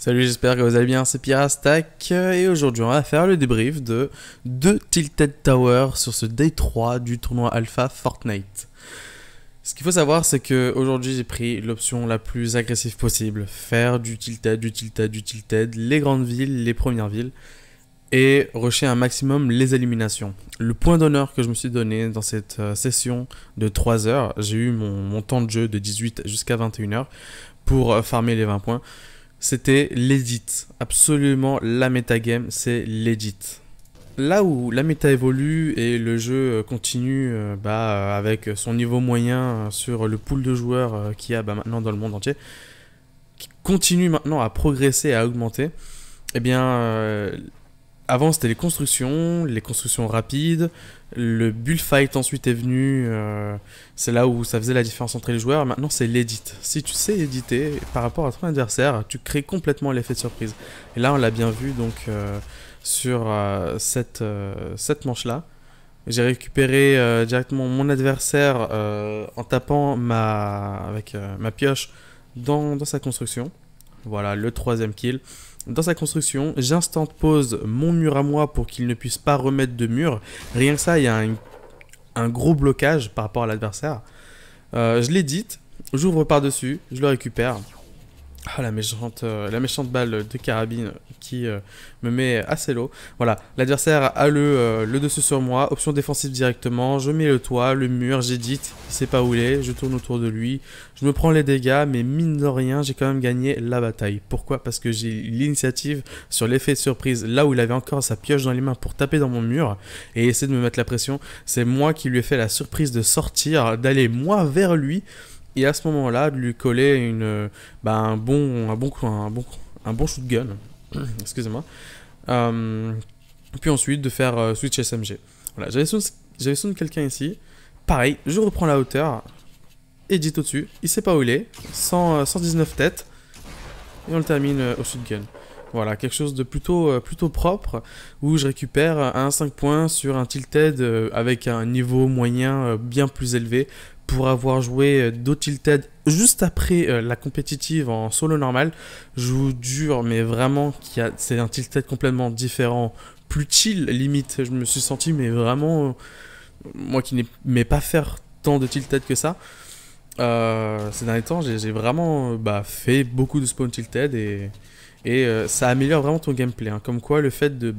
Salut, j'espère que vous allez bien, c'est Pirastack et aujourd'hui on va faire le débrief de 2 Tilted Tower sur ce Day 3 du tournoi Alpha Fortnite. Ce qu'il faut savoir, c'est que aujourd'hui j'ai pris l'option la plus agressive possible, faire du tilted, les grandes villes, les premières villes, et rusher un maximum les éliminations. Le point d'honneur que je me suis donné dans cette session de 3 heures, j'ai eu mon temps de jeu de 18 jusqu'à 21 heures pour farmer les 20 points. C'était l'edit. Absolument, la metagame, c'est l'edit. Là où la méta évolue et le jeu continue avec son niveau moyen sur le pool de joueurs qu'il y a maintenant dans le monde entier, qui continue maintenant à progresser, à augmenter, eh bien, avant c'était les constructions rapides, le bullfight ensuite est venu, c'est là où ça faisait la différence entre les joueurs. Maintenant c'est l'edit. Si tu sais éditer par rapport à ton adversaire, tu crées complètement l'effet de surprise. Et là on l'a bien vu donc sur cette manche là. J'ai récupéré directement mon adversaire en tapant avec ma pioche dans sa construction. Voilà le troisième kill. Dans sa construction, j'instant pose mon mur à moi pour qu'il ne puisse pas remettre de mur. Rien que ça, il y a un gros blocage par rapport à l'adversaire. Je l'édite, j'ouvre par-dessus, je le récupère. Ah, la méchante balle de carabine qui me met assez low. Voilà, l'adversaire a le dessus sur moi, option défensive directement, je mets le toit, le mur, j'édite, il sait pas où il est, je tourne autour de lui, je me prends les dégâts, mais mine de rien, j'ai quand même gagné la bataille. Pourquoi? Parce que j'ai l'initiative sur l'effet de surprise, là où il avait encore sa pioche dans les mains pour taper dans mon mur et essayer de me mettre la pression. C'est moi qui lui ai fait la surprise de sortir, d'aller moi vers lui. Et à ce moment-là, de lui coller un bon shotgun, excusez-moi. Puis ensuite de faire switch SMG. Voilà, j'avais soon quelqu'un ici. Pareil, je reprends la hauteur, edit au-dessus, il sait pas où il est, 119 têtes, et on le termine au shotgun. Voilà, quelque chose de plutôt propre, où je récupère un 5 points sur un tilted avec un niveau moyen bien plus élevé, pour avoir joué d'autres tilted juste après la compétitive en solo normal. Je vous jure, mais vraiment, c'est un tilted complètement différent, plus chill limite. Je me suis senti, mais vraiment, moi qui n'aimais pas faire tant de tilted que ça, ces derniers temps, j'ai vraiment fait beaucoup de spawn tilted et ça améliore vraiment ton gameplay, hein. Comme quoi le fait de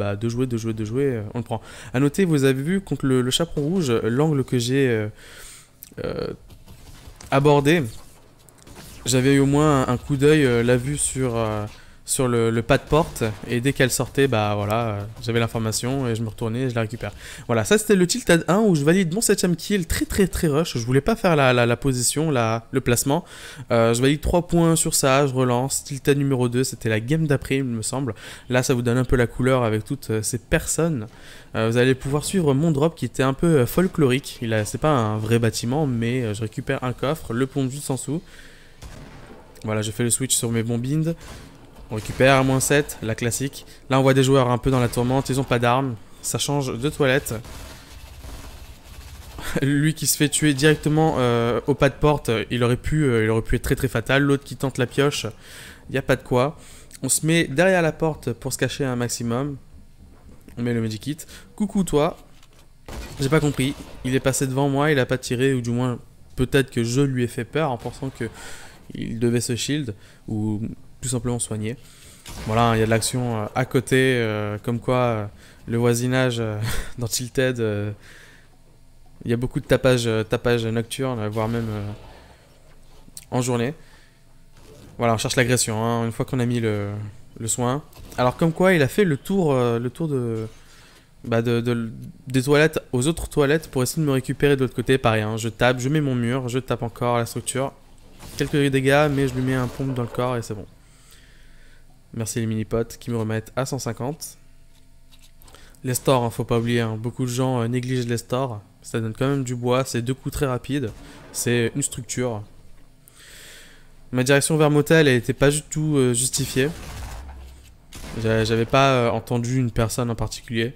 jouer, on le prend. A noter, vous avez vu contre le chaperon rouge, l'angle que j'ai abordé, j'avais eu au moins un coup d'œil, la vue sur le pas de porte, et dès qu'elle sortait, j'avais l'information et je me retournais et je la récupère. Voilà, ça c'était le tilted 1 où je valide mon 7ème kill, très rush. Je voulais pas faire la position, le placement. Je valide 3 points sur ça, je relance. Tilted numéro 2, c'était la game d'après, il me semble. Là, ça vous donne un peu la couleur avec toutes ces personnes. Vous allez pouvoir suivre mon drop qui était un peu folklorique. C'est pas un vrai bâtiment, mais je récupère un coffre, le pont de juste en dessous. Voilà, je fais le switch sur mes bombines. On récupère à -7, la classique. Là, on voit des joueurs un peu dans la tourmente, ils ont pas d'armes. Ça change de toilette. Lui qui se fait tuer directement au pas de porte, il aurait pu être très fatal. L'autre qui tente la pioche, il n'y a pas de quoi. On se met derrière la porte pour se cacher un maximum. On met le medikit. Coucou toi. J'ai pas compris. Il est passé devant moi, il a pas tiré, ou du moins peut-être que je lui ai fait peur en pensant que il devait se shield ou tout simplement soigner. Voilà, il y a de l'action à côté, comme quoi le voisinage dans Tilted, il y a beaucoup de tapage nocturne, voire même en journée. Voilà, on cherche l'agression, hein, une fois qu'on a mis le soin. Alors comme quoi il a fait le tour des toilettes aux autres toilettes pour essayer de me récupérer de l'autre côté. Pareil, hein, je tape, je mets mon mur, je tape encore à la structure. Quelques dégâts, mais je lui mets un pompe dans le corps et c'est bon. Merci les mini-potes qui me remettent à 150. Les stores, hein, faut pas oublier, hein, beaucoup de gens négligent les stores. Ça donne quand même du bois, c'est 2 coups très rapides. C'est une structure. Ma direction vers motel, elle était pas du tout justifiée. J'avais pas entendu une personne en particulier.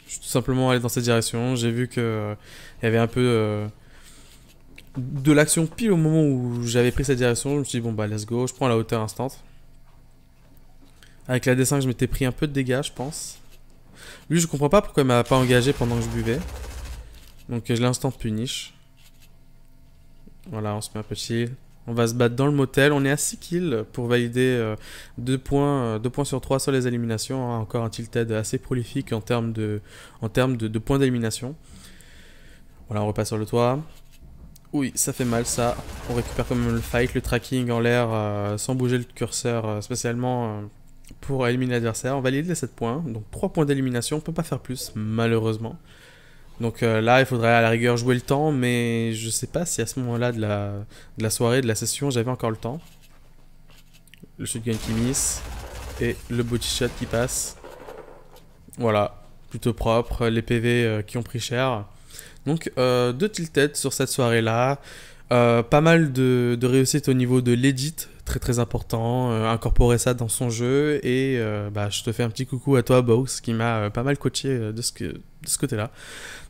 Je suis tout simplement allé dans cette direction. J'ai vu que il y avait un peu de l'action pile au moment où j'avais pris cette direction. Je me suis dit bon let's go, je prends la hauteur instant. Avec la D5, je m'étais pris un peu de dégâts, je pense. Lui, je comprends pas pourquoi il m'a pas engagé pendant que je buvais. Donc je l'instant punish. Voilà, on se met un peu chill. On va se battre dans le motel. On est à 6 kills pour valider 2 points, 2 points sur 3 sur les éliminations. Hein. Encore un tilted assez prolifique en termes de points d'élimination. Voilà, on repasse sur le toit. Oui, ça fait mal ça. On récupère quand même le fight, le tracking en l'air sans bouger le curseur spécialement pour éliminer l'adversaire. On valide les 7 points. Donc 3 points d'élimination. On peut pas faire plus, malheureusement. Donc là, il faudrait à la rigueur jouer le temps, mais je sais pas si à ce moment-là de la soirée, de la session, j'avais encore le temps. Le shotgun qui miss et le body shot qui passe. Voilà, plutôt propre, les PV qui ont pris cher. Donc 2 tilted sur cette soirée-là. Pas mal de réussite au niveau de l'edit, très très important, incorporer ça dans son jeu et je te fais un petit coucou à toi Box qui m'a pas mal coaché de ce côté-là.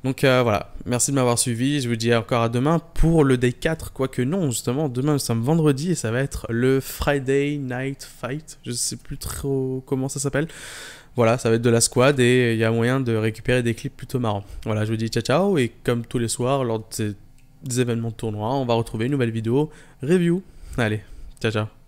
Donc voilà, merci de m'avoir suivi, je vous dis encore à demain pour le day 4, quoique non, justement, demain nous sommes vendredi et ça va être le Friday Night Fight, je sais plus trop comment ça s'appelle. Voilà, ça va être de la squad et il y a moyen de récupérer des clips plutôt marrants. Voilà, je vous dis ciao ciao et comme tous les soirs, lors de ces événements de tournoi, on va retrouver une nouvelle vidéo review. Allez, ciao ciao.